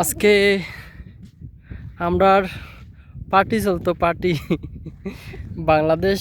আজকে আমরার পার্টি চলতো পার্টি বাংলাদেশ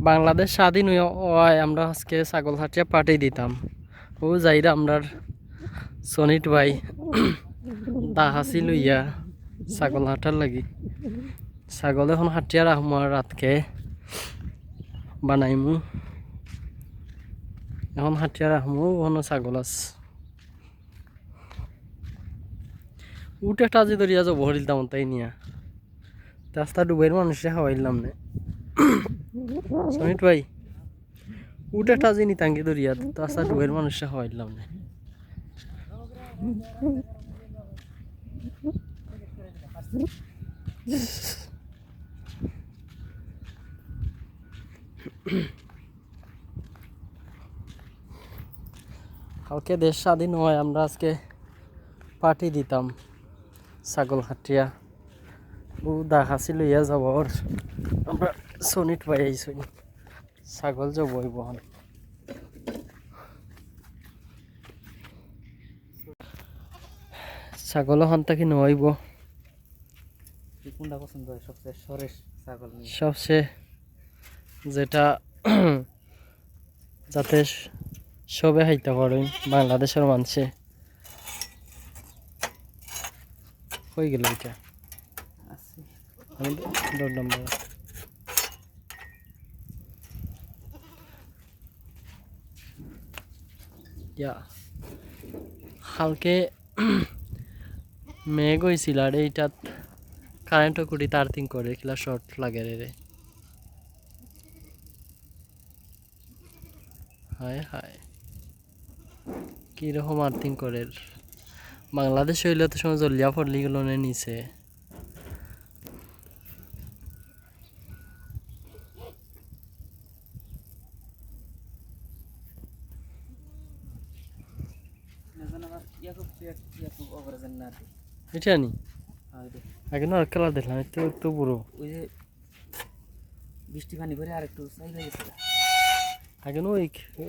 বাংলাদেশ স্বাধীন হওয়ায় আমরা আজকে ছাগল হাটিয়া পার্টি দিতাম। ও যাইরা আমরার সনিট ভাই দাহাসি লইয়া ছাগল হাঁটার লাগি ছাগল এখন হাটিয়া রাখমু আর রাতকে বানাইমু। এখন হাটিয়া রাখমু ওখানে ছাগল আছে উঠে টাজি ধরিয়া যাব হরিলতাম তাই নিয়া রাস্তা ডুবের মানুষে খাওয়াইলাম না সমিত ভাই উঠে টাজি নিতাঙ্গি ধরিয়া রাস্তা ডুবের মানুষে খাওয়াইলাম না। কালকে দেশ স্বাধীন হয় আমরা আজকে পার্টি দিতাম ছাগল হাটিয়া ও দাখাসি লইয়া যাব আর আমরা সনিট পাই আইসি ছাগল যাবই বহন ছাগল ওখান থেকে নইব কোনটা পছন্দ হয় সবচেয়ে সরেশ ছাগল? সবচেয়ে যেটা যাতে সবে খাইতে পারেন বাংলাদেশের মানুষে হয়ে গেল এটা আমি দৌড়লাম কালকে মেঘ হয়েছিল আর এইটাত কারেন্টও কুটি তারতিং করে কিলা শর্ট লাগে রে হায় হায় কিরকম আর্থিং করে বাংলাদেশ হইলে তো সময় জলিয়া পড়লি গেল নিচে এটা নি আগে না কালার দেখলাম একটু একটু পুরো ওই যে বৃষ্টি পানি করে আর একটু চাই গেছিল আগে না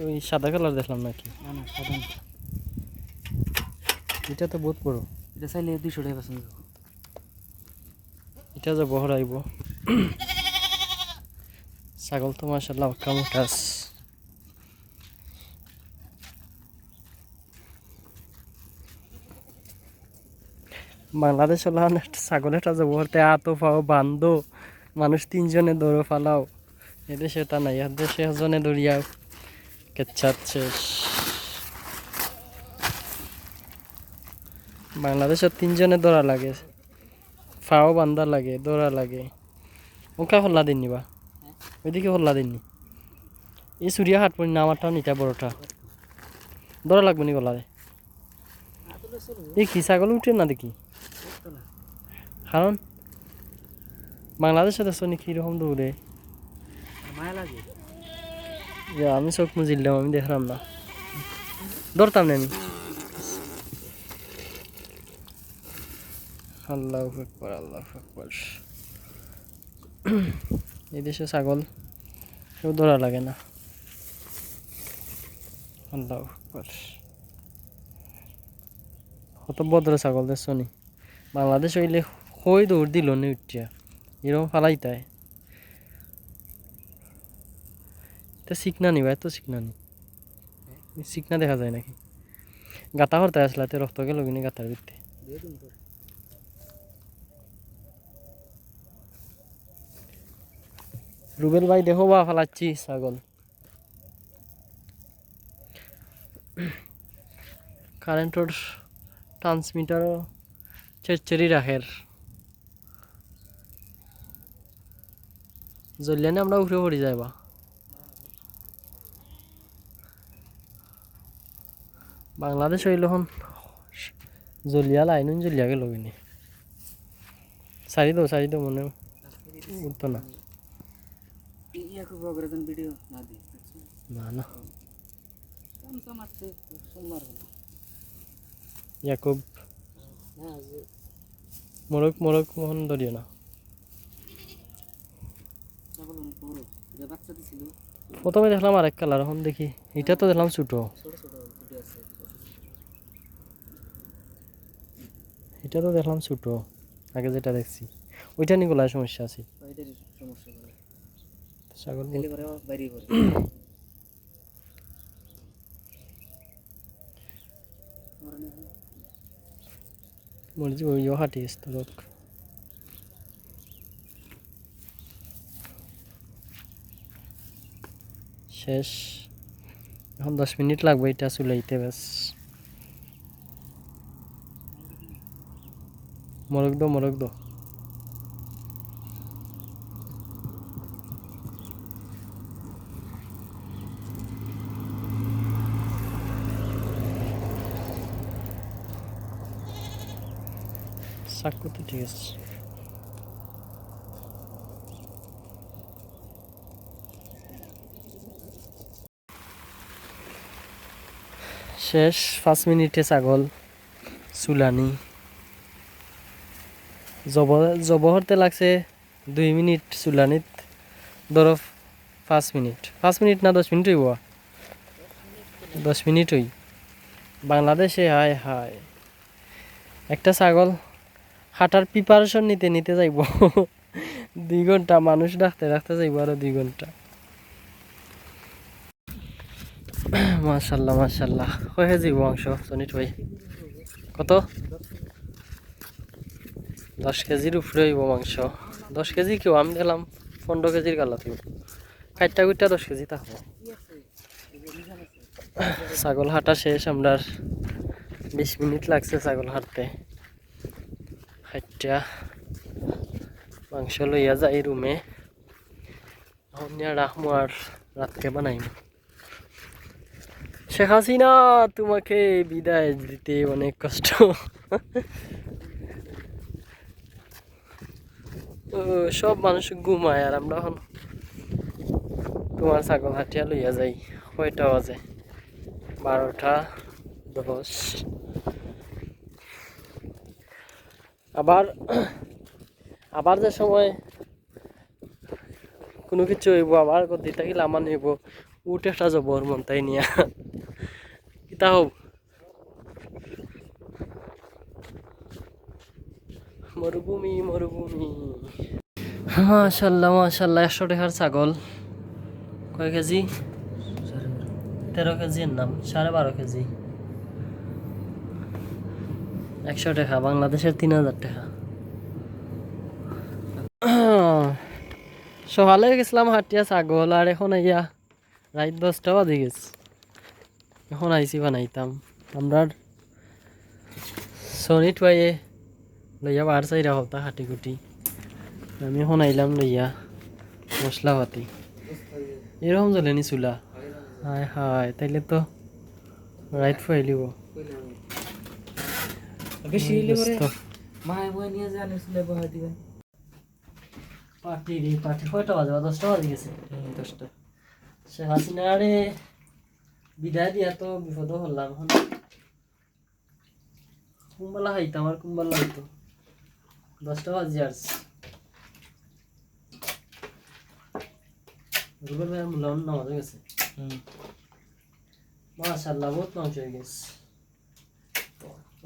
ওই সাদা কালার দেখলাম নাকি? না না সাদা না, এটা তো বহুত বড়। এটা চাইলে 200 টাকা পছন্দ। এটা যে বহর আইব ছাগল তো মাশাআল্লাহ কামুটাস বাংলাদেশ হলো ছাগলেরটা যে বলতে আতো পাও বান্ধো মানুষ 3 জনে দৌড়ে ফালাও এদেশে তা নাই দেশে জনে দৌড়িয়া কেচ্ছাত শেষ। বাংলাদেশের 3 জনে দৌড়া লাগে ফাও বান্ধা লাগে দৌড়া লাগে ওকা হল্লা দিননি বা ওইদিকে হল্লা দিননি এই সুরিয়া হাট পড়ি না আমারটা নিটা বড়টা দৌড়া লাগবে নি গলারে এই কি ছাগল উঠে না দেখি কারণ বাংলাদেশে দেখছো নি কিরকম দৌড়ে মায়া লাগে আমি চোখ মুজিলাম আমি দেখলাম না ধরতাম না আমি। আল্লাহু আকবার আল্লাহু আকবার এই দেশে ছাগল কেউ ধরা লাগে না। আল্লাহু আকবার কত ভদ্র ছাগল দেখছো নি বাংলাদেশ হইলে কই দৌড় দিল নি উঠিয়া এরকম ফালাইতায় এটা শিখনা নি ভাই তো শিখনা নি শিখনা দেখা যায় নাকি গাতা করতে আসলে রক্ত গেল কিনে গাতার ভিত্তি রুবেল ভাই দেখো বা ফালাচ্ছি ছাগল কারেন্টর ট্রান্সমিটারও চেরি রাখের জ্বললে আমরা উঠে পড়ি যাইবা বাংলাদেশ হইল হন জ্বলিয়া লাইন জ্বলিয়া গেল কিনে সারি দাও মনে উঠতো না না না ইয়াকুব মোরক মোহন ধরিও না প্রথমে দেখলাম আরেক কালার এখন দেখি এটা তো দেখলাম ছোট এইটা তো দেখলাম ছোট আগে যেটা দেখছি ওইটা নিয়ে গলায় সমস্যা আছে এদের সমস্যা করে ছাগল খেলে করে বাইরে করে মরে যে ওইও হাঁটি স্তরক শেষ এখন 10 মিনিট লাগবে এটা চুলাইতে ব্যাস মরক দো শাক করতে ঠিক আছে শেষ 5 মিনিটে ছাগল চুলানি জবহরতে লাগছে 2 মিনিট চুলানিত ধরো 5 মিনিট না 10 মিনিট হইব 10 মিনিট হই বাংলাদেশে হায় হায় একটা ছাগল হাঁটার প্রিপারেশন নিতে নিতে যাইব 2 ঘন্টা মানুষ রাখতে রাখতে যাইব আরো 2 ঘন্টা মাশাল্লাহ মাশাল্লাহ কয় কেজি মাংস সনিট ভাই কত 10 কেজির উপরে হইব মাংস 10 কেজি কেউ আমি দিলাম 15 কেজির গালা থাকবো খাইটা গুইটা 10 কেজি থাকবো ছাগল হাঁটা শেষ আমরা 20 মিনিট লাগছে ছাগল হাঁটতে খাইটা মাংস লইয়া যাই রুমে রাখবো আর রাত্রে বানাইব শেখ হাসিনা তোমাকে বিদায় দিতে অনেক কষ্ট সব মানুষ ঘুমায় আর আমরা এখন তোমার ছাগল হাটিয়া লইয়া যাই কয়টা বাজে 12টা 10 আবার যে সময় কোনো কিছু হইব আবার দিতে গেলে আমার নিব উঠে একটা জবর মন তাই নিয়া কিতা হোক মরুভূমি মাশাল্লাহ 100 টাকার ছাগল কয় কেজি 13 কেজির নাম 12.5 কেজি 100 টাকা বাংলাদেশের 3000 টাকা সকালে গেছিলাম হাটিয়া ছাগল আর এখন আইয়া রাত 10টা বাজে গেছে এখন আইসি বানাইতাম আমরা সনিট ভাইয়ে লইয়া বার চাইরা হতা হাঁটি কুটি আমি এখন আইলাম লইয়া মশলা পাতি এরকম জ্বলেনি চুলা হায় হায় তাইলে তো রাইত ফাইলিব বেশি হইলে পরে মায় বই নিয়ে জানিস বহাই দিবেন পার্টি কয়টা বাজে 10টা বাজে গেছে 10টা শেখ হাসিনারে বিদায় দিয়া তো বিপদ হলাম এখন কুম্বালা খাইতাম আর কুম্বালা হইতো 10টা বাজে আসছে রুবেল ভাই মুলাম নামাজ গেছে মাশাআল্লাহ বহুত মাংস হয়ে গেছে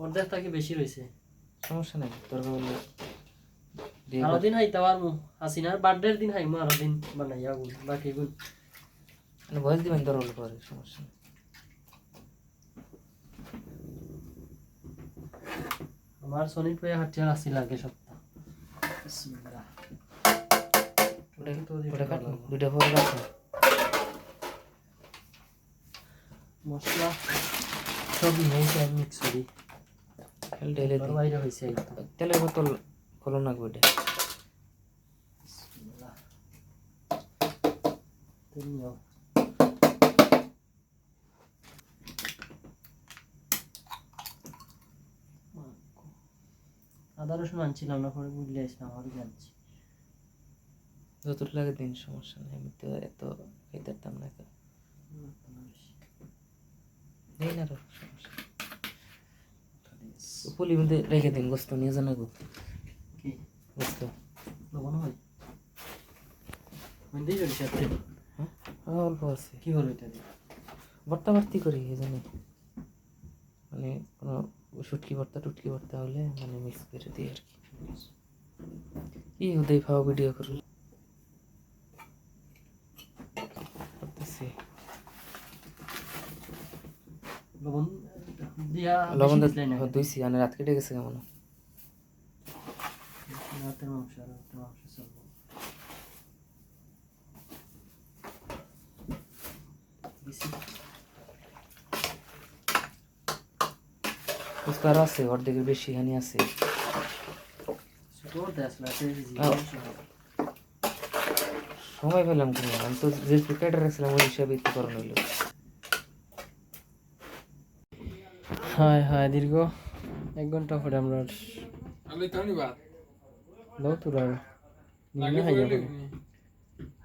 অর্ধেক থাকি বেশি রয়েছে সমস্যা নাই তোর আরো দিন হাইতা পারমু হাসিনার বার্থডের দিন হাইমু আরো দিন বানাইয়া গুণ বাকি গুণ ভয়েস দিবেন তোর পরে সমস্যা নেই আমার সনিট ভাই হাঁটিয়া আসছিল আগে সপ্তাহ বিসমিল্লাহ ওটা কাট দুইটা পরে রাখো মশলা সব নিয়েছে মিক্স করি ঢেলে আর বাইরে হয়েছে একদম তেলের বোতল খোলো না গোটে বিসমিল্লাহ তেল আদা রসুন আনছিলাম না পরে বুঝলে আসলাম আরও জানছি যতটুকু লাগে দিন সমস্যা নেই আমি তো এত খেতে পারতাম না নেই না সমস্যা পুলির মধ্যে রেখে দিন গোস্ত নিয়ে জানো গো কি গোস্ত লবণ হয় মানে দিয়ে সাথে হ্যাঁ অল্প আছে কি হলো এটা দিয়ে ভর্তা ভর্তি করি এই জন্য মানে কোনো শুটকি ভর্তা টুটকি ভর্তা হলে মানে মিক্স করে দিই আর কি ওদের খাওয়া ভিডিও করলে করতেছি লবণ দিয়া লবণ বেশি দিলাই না দুইছি মানে রাত কেটে গেছে কেমন রাতের মাংস চলবো বেশি ফুচকার আছে অর্ধেকের বেশি হানি আছে ছোট দেশ লাগে সময় পেলাম কোনো আমি তো যে কেটে রাখছিলাম ওই হিসাবে একটু করানো হইলো হায় হায় দীর্ঘ 1 ঘন্টা পরে আমরা লো তোরা নিয়ে হাইয়া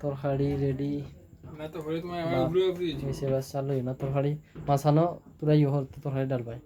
তরকারি রেডি এসে বাস চালু না তরকারি মাছানো তোরা ইয়ে হল তরকারি ডাল পাই